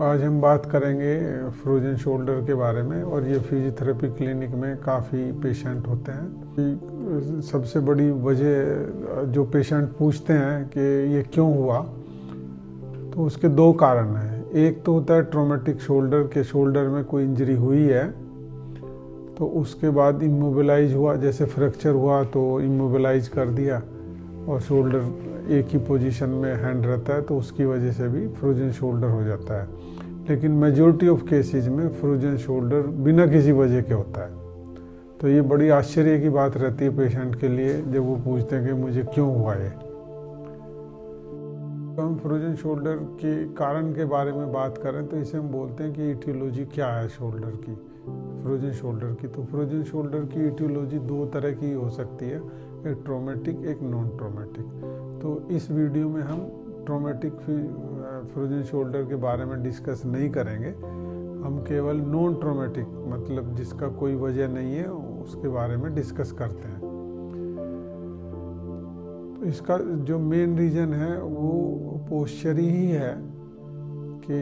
आज हम बात करेंगे फ्रोजन शोल्डर के बारे में। और ये फिजियोथेरेपी क्लिनिक में काफ़ी पेशेंट होते हैं। सबसे बड़ी वजह जो पेशेंट पूछते हैं कि ये क्यों हुआ, तो उसके दो कारण हैं। एक तो होता है ट्रॉमेटिक शोल्डर के शोल्डर में कोई इंजरी हुई है तो उसके बाद इमोबिलाइज हुआ, जैसे फ्रैक्चर हुआ तो इमोबिलाइज कर दिया और शोल्डर एक ही पोजीशन में हैंड रहता है, तो उसकी वजह से भी फ्रोजन शोल्डर हो जाता है। लेकिन मेजॉरिटी ऑफ केसेस में फ्रोजन शोल्डर बिना किसी वजह के होता है। तो ये बड़ी आश्चर्य की बात रहती है पेशेंट के लिए जब वो पूछते हैं कि मुझे क्यों हुआ ये। तो हम फ्रोजन शोल्डर के कारण के बारे में बात करें तो इसे हम बोलते हैं कि इटियोलॉजी क्या है शोल्डर की, फ्रोजन शोल्डर की। तो फ्रोजन शोल्डर की इटियोलॉजी दो तरह की हो सकती है, एक ट्रॉमेटिक एक नॉन ट्रॉमेटिक। तो इस वीडियो में हम ट्रॉमेटिक फ्रोजन शोल्डर के बारे में डिस्कस नहीं करेंगे, हम केवल नॉन ट्रॉमेटिक मतलब जिसका कोई वजह नहीं है उसके बारे में डिस्कस करते हैं। तो इसका जो मेन रीज़न है वो पोस्चर ही है कि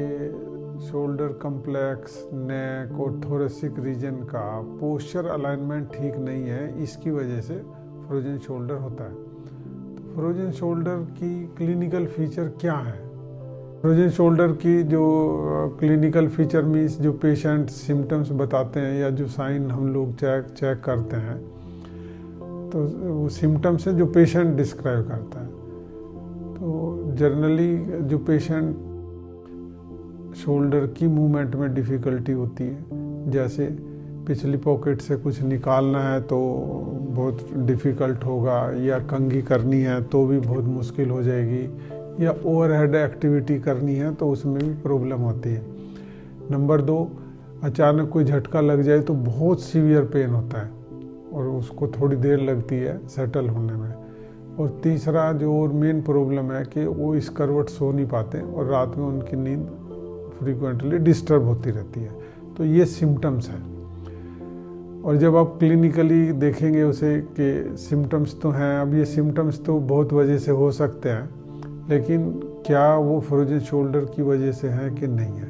शोल्डर कम्प्लेक्स, नेक और थोरेसिक रीजन का पोस्चर अलाइनमेंट ठीक नहीं है, इसकी वजह से फ्रोजन शोल्डर होता है। तो फ्रोजन शोल्डर की क्लिनिकल फीचर क्या है? फ्रोजन शोल्डर की जो क्लिनिकल फीचर मीन्स जो पेशेंट सिम्टम्स बताते हैं या जो साइन हम लोग चेक करते हैं, तो वो सिम्टम्स है जो पेशेंट डिस्क्राइब करता है। तो जनरली जो पेशेंट शोल्डर की मूवमेंट में डिफ़िकल्टी होती है, जैसे पिछली पॉकेट से कुछ निकालना है तो बहुत डिफ़िकल्ट होगा, या कंघी करनी है तो भी बहुत मुश्किल हो जाएगी, या ओवरहेड एक्टिविटी करनी है तो उसमें भी प्रॉब्लम होती है। नंबर 2, अचानक कोई झटका लग जाए तो बहुत सीवियर पेन होता है और उसको थोड़ी देर लगती है सेटल होने में। और तीसरा जो और मेन प्रॉब्लम है कि वो इस करवट सो नहीं पाते और रात में उनकी नींद फ्रीक्वेंटली डिस्टर्ब होती रहती है। तो ये सिम्टम्स हैं। और जब आप क्लिनिकली देखेंगे उसे कि सिम्टम्स तो हैं, अब ये सिम्टम्स तो बहुत वजह से हो सकते हैं, लेकिन क्या वो फ्रोजन शोल्डर की वजह से हैं कि नहीं है।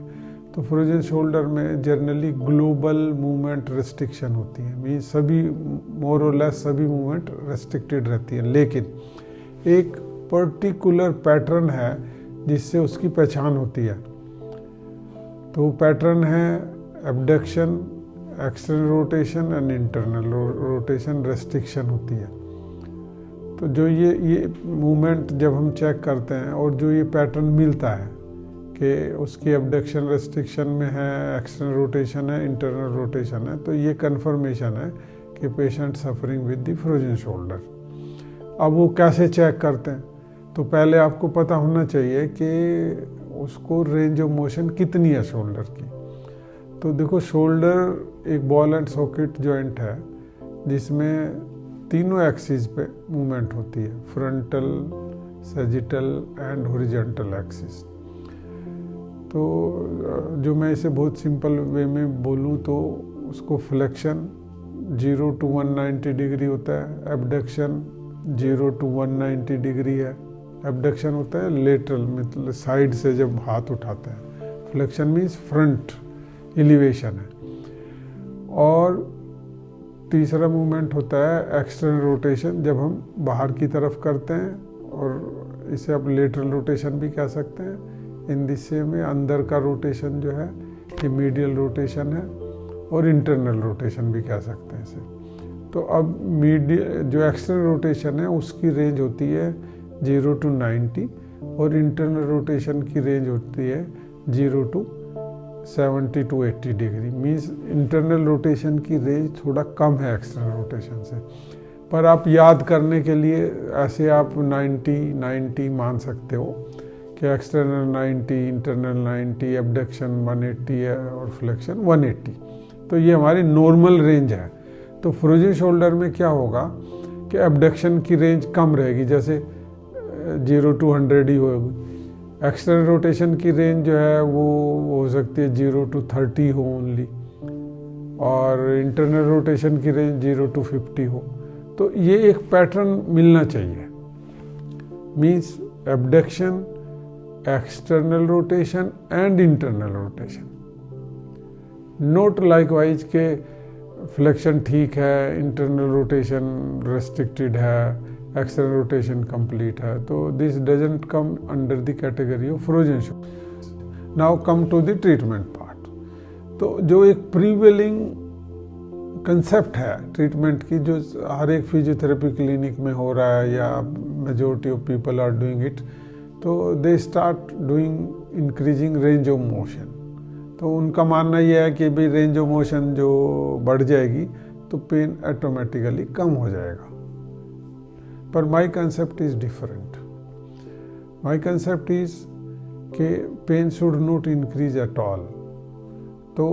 तो फ्रोजन शोल्डर में जनरली ग्लोबल मूवमेंट रेस्ट्रिक्शन होती है, मीन सभी मोर और लेस सभी मूवमेंट रेस्ट्रिक्टेड रहती है, लेकिन एक पर्टिकुलर पैटर्न है जिससे उसकी पहचान होती है। तो पैटर्न है abduction, external rotation and internal rotation restriction होती है। तो जो ये मूवमेंट जब हम चेक करते हैं और जो ये पैटर्न मिलता है कि उसकी एब्डक्शन रेस्ट्रिक्शन में है, एक्सटर्नल रोटेशन है, इंटरनल रोटेशन है, तो ये कंफर्मेशन है कि patient suffering with the frozen shoulder. अब वो कैसे चेक करते हैं? तो पहले आपको पता होना चाहिए कि उसको रेंज ऑफ मोशन कितनी है शोल्डर की। तो देखो, शोल्डर एक बॉल एंड सॉकेट जॉइंट है जिसमें तीनों एक्सिस पे मूवमेंट होती है, frontal, sagittal and horizontal axis. तो जो मैं इसे बहुत सिंपल वे में बोलूँ तो उसको फ्लेक्शन 0 to 190 डिग्री होता है, एब्डक्शन 0 to 190 डिग्री है। एब्डक्शन होता है लेटरल, मतलब साइड से जब हाथ उठाते हैं, फ्लेक्शन मीन्स फ्रंट एलिवेशन है। और तीसरा मूवमेंट होता है एक्सटर्नल रोटेशन, जब हम बाहर की तरफ करते हैं, और इसे आप लेटरल रोटेशन भी कह सकते हैं। इन दिशा में अंदर का रोटेशन जो है ये मीडियल रोटेशन है, और इंटरनल रोटेशन भी कह सकते हैं इसे। तो अब जो एक्सटर्नल रोटेशन है उसकी रेंज होती है 0 to 90, और इंटरनल रोटेशन की रेंज होती है 0 to 70 to 80 degree. Means internal rotation की रेंज थोड़ा कम है एक्सटर्नल रोटेशन से। पर आप याद करने के लिए ऐसे आप 90 मान सकते हो कि एक्सटर्नल 90, इंटरनल 90, एब्डक्शन 180 है और फ्लेक्शन 180। तो ये हमारी नॉर्मल रेंज है। तो फ्रोजन शोल्डर में क्या होगा कि एब्डक्शन की रेंज कम रहेगी, जैसे 0 to 100 ही होगी। एक्सटर्नल रोटेशन की रेंज जो है वो हो सकती है 0 to 30 हो ओनली, और इंटरनल रोटेशन की रेंज 0 to 50 हो। तो ये एक पैटर्न मिलना चाहिए, means abduction, external rotation and internal rotation. Note likewise के फ्लेक्शन ठीक है, इंटरनल रोटेशन रेस्ट्रिक्टेड है, एक्सटर्नल रोटेशन कंप्लीट है, तो this doesn't come under the category of frozen shoulder. Now come to the treatment part. तो जो एक prevailing concept है ट्रीटमेंट की, जो हर एक फिजियोथेरेपी क्लिनिक में हो रहा है या majority of people are doing it, तो they start doing increasing range of motion. तो उनका मानना यह है कि भाई रेंज ऑफ मोशन जो बढ़ जाएगी तो पेन ऑटोमेटिकली कम हो जाएगा। पर my concept is different. My concept is कि pain should not increase at all. तो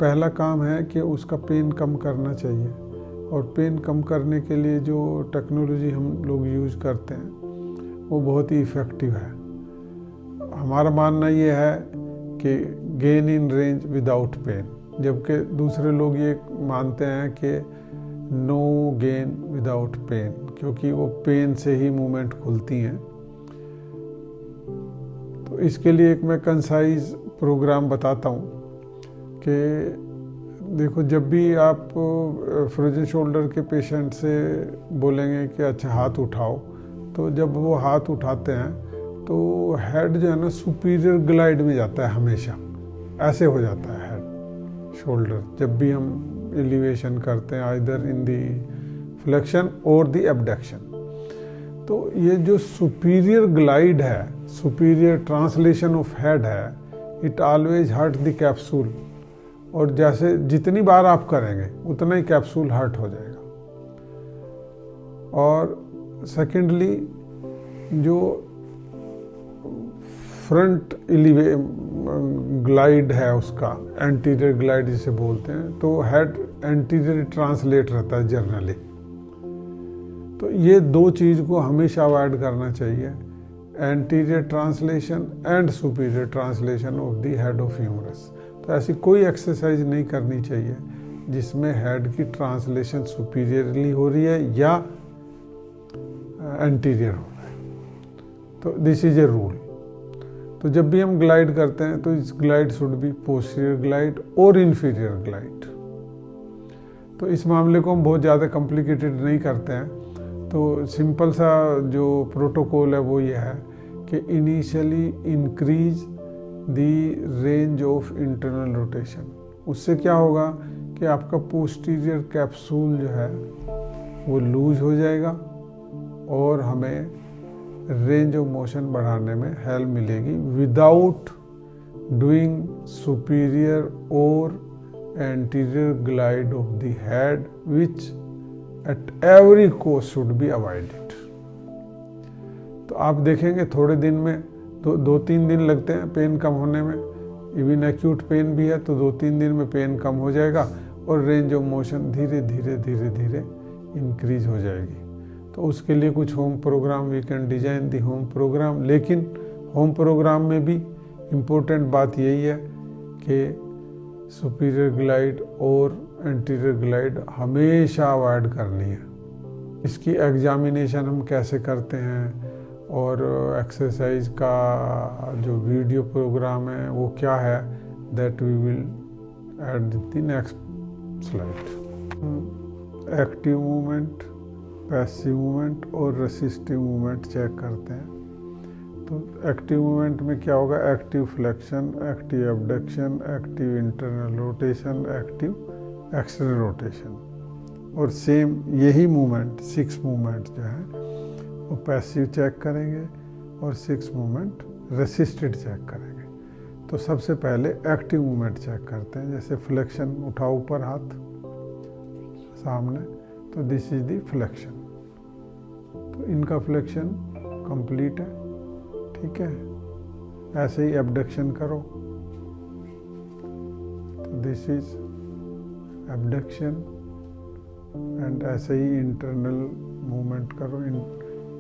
पहला काम है कि उसका पेन कम करना चाहिए, और पेन कम करने के लिए जो टेक्नोलॉजी हम लोग यूज़ करते हैं वो बहुत ही इफ़ेक्टिव है। हमारा मानना ये है कि gain in range without pain, जबकि दूसरे लोग ये मानते हैं कि नो गेन विदाउट पेन, क्योंकि वो पेन से ही मूवमेंट खुलती हैं। तो इसके लिए एक मैं कंसाइज प्रोग्राम बताता हूँ कि देखो, जब भी आप फ्रोजन शोल्डर के पेशेंट से बोलेंगे कि अच्छा हाथ उठाओ, तो जब वो हाथ उठाते हैं तो हेड जो है ना सुपीरियर ग्लाइड में जाता है, हमेशा ऐसे हो जाता है हेड शोल्डर जब भी हम एलिवेशन करते हैं, आइदर इन दी फ्लेक्शन और दी एबडक्शन। तो ये जो सुपीरियर ग्लाइड है, सुपीरियर ट्रांसलेशन ऑफ हेड है, it always hurt the capsule, और जैसे जितनी बार आप करेंगे उतना ही कैप्सूल हर्ट हो जाएगा। और सेकेंडली, जो फ्रंट ग्लाइड है उसका, एंटीरियर ग्लाइड जिसे बोलते हैं, तो हेड एंटीरियर ट्रांसलेट रहता है जनरली। तो ये दो चीज़ को हमेशा अवॉइड करना चाहिए, anterior translation and superior translation of the head of humerus. तो ऐसी कोई एक्सरसाइज नहीं करनी चाहिए जिसमें हेड की ट्रांसलेशन सुपीरियरली हो रही है या एंटीरियर हो रहा है। तो दिस इज ए रूल। तो जब भी हम ग्लाइड करते हैं तो इस glide should be posterior glide और इन्फीरियर ग्लाइड। तो इस मामले को हम बहुत ज़्यादा कॉम्प्लिकेटेड नहीं करते हैं। तो सिंपल सा जो प्रोटोकॉल है वो ये है कि initially increase the range of internal rotation. उससे क्या होगा कि आपका पोस्टीरियर कैप्सूल जो है वो लूज हो जाएगा और हमें रेंज ऑफ मोशन बढ़ाने में हेल्प मिलेगी विदाउट डूइंग सुपीरियर और anterior glide of the head which at every cost should be avoided. तो आप देखेंगे थोड़े दिन में तो 2-3 दिन लगते हैं पेन कम होने में, इवन एक्यूट पेन भी है तो 2-3 दिन में पेन कम हो जाएगा और रेंज ऑफ मोशन धीरे धीरे धीरे धीरे इंक्रीज हो जाएगी। तो उसके लिए कुछ home program, we can design the home program. लेकिन होम प्रोग्राम में भी इम्पोर्टेंट बात यही है कि सुपीरियर ग्लाइड और एंटीरियर ग्लाइड हमेशा अवॉइड करनी है। इसकी एग्जामिनेशन हम कैसे करते हैं और एक्सरसाइज का जो वीडियो प्रोग्राम है वो क्या है, that we will add the next slide. Active movement, passive movement और रेसिस्टिव मूवमेंट चेक करते हैं। तो एक्टिव मूवमेंट में क्या होगा, active flexion, active abduction, active internal rotation, active external rotation. और सेम यही मूवमेंट 6 मूवमेंट जो है वो पैसिव चेक करेंगे और 6 मूवमेंट रेसिस्टेड चेक करेंगे। तो सबसे पहले एक्टिव मूवमेंट चेक करते हैं, जैसे फ्लेक्शन, उठाओ ऊपर हाथ सामने, तो दिस इज द फ्लेक्शन। तो इनका फ्लेक्शन कंप्लीट है, ठीक है। ऐसे ही एबडक्शन करो, तो दिस इज एबडक्शन। एंड ऐसे ही इंटरनल मूवमेंट करो,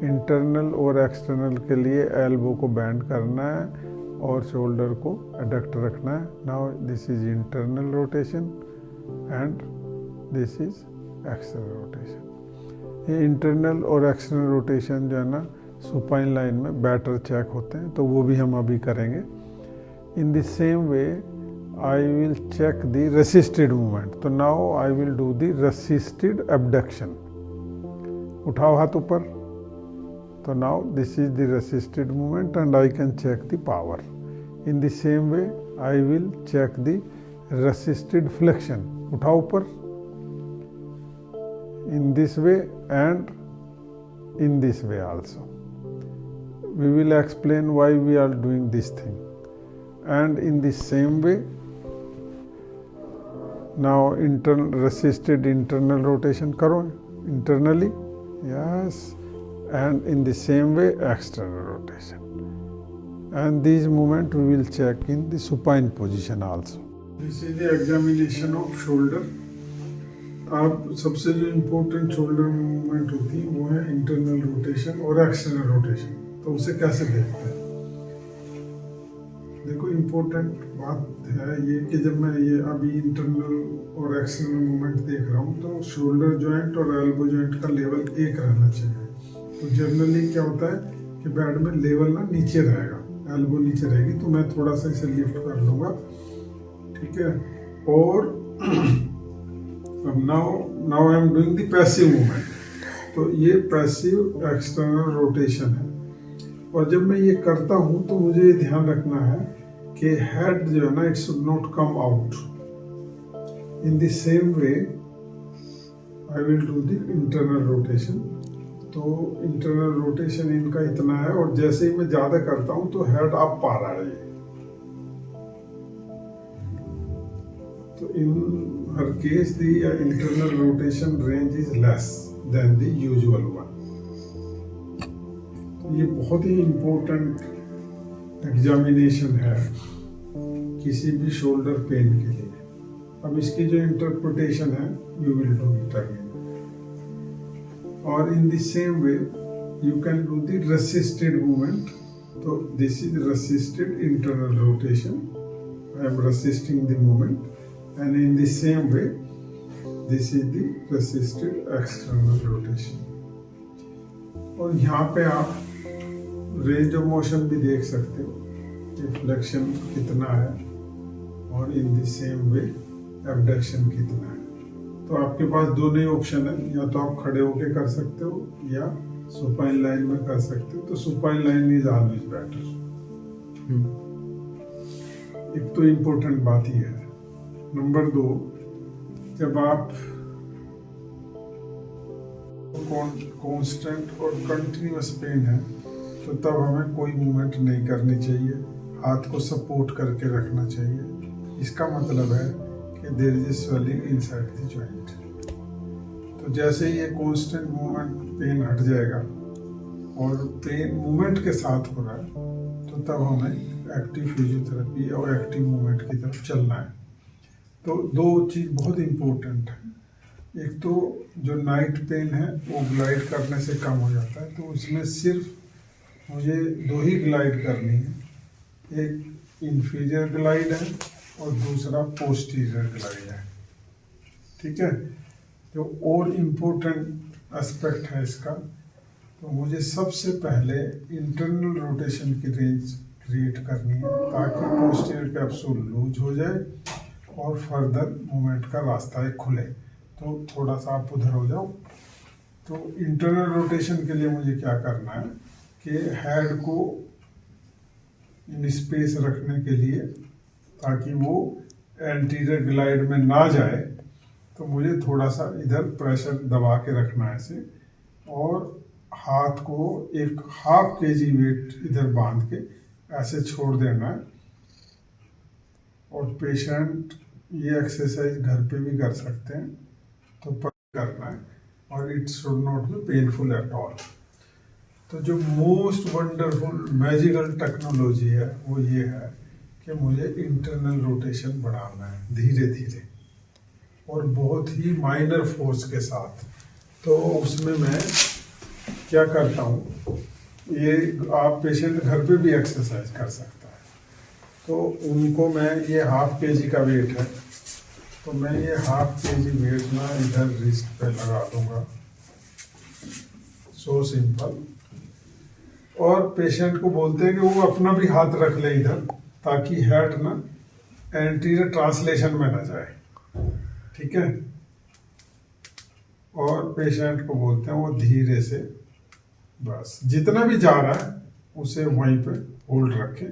इंटरनल और एक्सटर्नल के लिए एल्बो को बैंड करना है और शोल्डर को एडक्ट रखना है। Now this is internal rotation and this is external rotation. ये इंटरनल और एक्सटर्नल रोटेशन जो है ना सुपाइन लाइन में बेटर चेक होते हैं, तो वो भी हम अभी करेंगे। In the same way I will check the resisted movement. तो now I will do the resisted abduction. उठाओ हाथ ऊपर। तो now this is the resisted movement and I can check the power. In the same way I will check the resisted flexion. उठाओ ऊपर। In this way and in this way also. We will explain why we are doing this thing. And in the same way, now resisted internal rotation karo internally, yes, and in the same way external rotation. And these movement we will check in the supine position also. This is the examination of shoulder. आप सबसे जो important shoulder movement होती है वो है internal rotation और external rotation. तो उसे कैसे देखते हैं? देखो इम्पोर्टेंट बात है ये कि जब मैं ये अभी इंटरनल और एक्सटर्नल मूवमेंट देख रहा हूँ तो शोल्डर जॉइंट और एल्बो जॉइंट का लेवल एक रहना चाहिए। तो जनरली क्या होता है कि बेड में लेवल ना नीचे रहेगा, एल्बो नीचे रहेगी। तो मैं थोड़ा सा इसे लिफ्ट कर लूँगा, ठीक है। और अब now I am doing the passive movement. तो ये पैसिव एक्सटर्नल रोटेशन है। और जब मैं ये करता हूँ तो मुझे ये ध्यान रखना है कि हेड जो है ना it should not come out. In the same way I will do the internal rotation. तो इंटरनल रोटेशन इनका इतना है और जैसे ही मैं ज्यादा करता हूँ तो हेड अप आ रहा है ये। तो in her case the internal rotation range is less than the usual one. तो ये बहुत ही इम्पोर्टेंट एग्जामिनेशन है किसी भी शोल्डर पेन के लिए। अब इसकी जो इंटरप्रिटेशन है we will do it again. और in the same way you can do the resisted movement. तो this is resisted internal rotation. I am resisting the movement. And in the same way, this is the resisted external rotation. और यहाँ पे आप range of motion भी देख सकते हो कि फ्लेक्शन कितना है और in the same way abduction कितना है। तो आपके पास दोनों ही ऑप्शन है, या तो आप खड़े होके कर सकते हो या सुपाइन लाइन में कर सकते हो। तो supine line is always better. एक तो इम्पोर्टेंट बात ही है। नंबर 2, जब आप कांस्टेंट और कंटिन्यूअस पेन है तो तब हमें कोई मूवमेंट नहीं करनी चाहिए, हाथ को सपोर्ट करके रखना चाहिए। इसका मतलब है कि there is swelling inside the joint. तो जैसे ये कांस्टेंट मूवमेंट पेन हट जाएगा और पेन मूवमेंट के साथ हो रहा है तो तब हमें एक्टिव फिजियोथेरेपी और एक्टिव मूवमेंट की तरफ चलना है। तो दो चीज़ बहुत इम्पोर्टेंट है। एक तो जो नाइट पेन है वो ग्लाइड करने से कम हो जाता है। तो उसमें सिर्फ मुझे 2 ही ग्लाइड करनी है, एक इंफीरियर ग्लाइड है और दूसरा पोस्टीरियर ग्लाइड है, ठीक है। जो और इम्पोर्टेंट एस्पेक्ट है इसका, तो मुझे सबसे पहले इंटरनल रोटेशन की रेंज क्रिएट करनी है ताकि पोस्टीरियर कैप्सूल लूज हो जाए और फर्दर मूवमेंट का रास्ता एक खुले। तो थोड़ा सा आप उधर हो जाओ। तो इंटरनल रोटेशन के लिए मुझे क्या करना है कि हेड को इन स्पेस रखने के लिए ताकि वो एंटीरियर ग्लाइड में ना जाए, तो मुझे थोड़ा सा इधर प्रेशर दबा के रखना है इसे, और हाथ को एक 1/2 kg वेट इधर बांध के ऐसे छोड़ देना है। और पेशेंट ये एक्सरसाइज घर पे भी कर सकते हैं, तो करना है और it should not be painful eight all. तो जो मोस्ट वंडरफुल मैजिकल टेक्नोलॉजी है वो ये है कि मुझे इंटरनल रोटेशन बढ़ाना है धीरे धीरे और बहुत ही माइनर फोर्स के साथ। तो उसमें मैं क्या करता हूँ, ये आप पेशेंट घर पे भी एक्सरसाइज कर सकता है। तो उनको मैं ये 1/2 kg का वेट है, तो मैं ये 1/2 kg वेट ना इधर रिस्ट पे लगा दूंगा। So simple. और पेशेंट को बोलते हैं कि वो अपना भी हाथ रख ले इधर, ताकि हेड ना एंटीरियर ट्रांसलेशन में ना जाए, ठीक है। और पेशेंट को बोलते हैं वो धीरे से बस जितना भी जा रहा है उसे वहीं पे होल्ड रखें,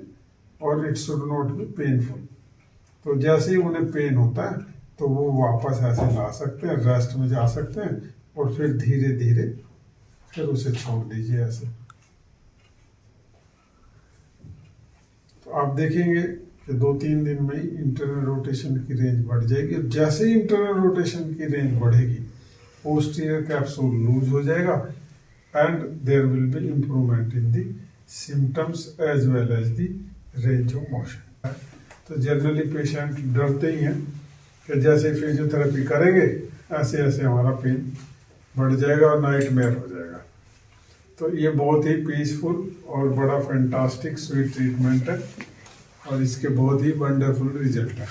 और it should not be painful. तो जैसे ही उन्हें पेन होता है तो वो वापस ऐसे ला सकते हैं, रेस्ट में जा सकते हैं, और फिर धीरे धीरे फिर उसे छोड़ दीजिए ऐसे। तो आप देखेंगे कि 2-3 दिन में ही इंटरनल रोटेशन की रेंज बढ़ जाएगी। और जैसे ही इंटरनल रोटेशन की रेंज बढ़ेगी, पोस्टीरियर कैप्सूल लूज हो जाएगा and there will be improvement in the symptoms as well as the range of motion. तो जनरली पेशेंट डरते ही हैं कि जैसे फिजियोथेरेपी करेंगे ऐसे ऐसे हमारा पेन बढ़ जाएगा और नाइटमेयर हो जाएगा। तो ये बहुत ही पीसफुल और बड़ा फैंटास्टिक स्वीट ट्रीटमेंट है, और इसके बहुत ही वंडरफुल रिजल्ट है।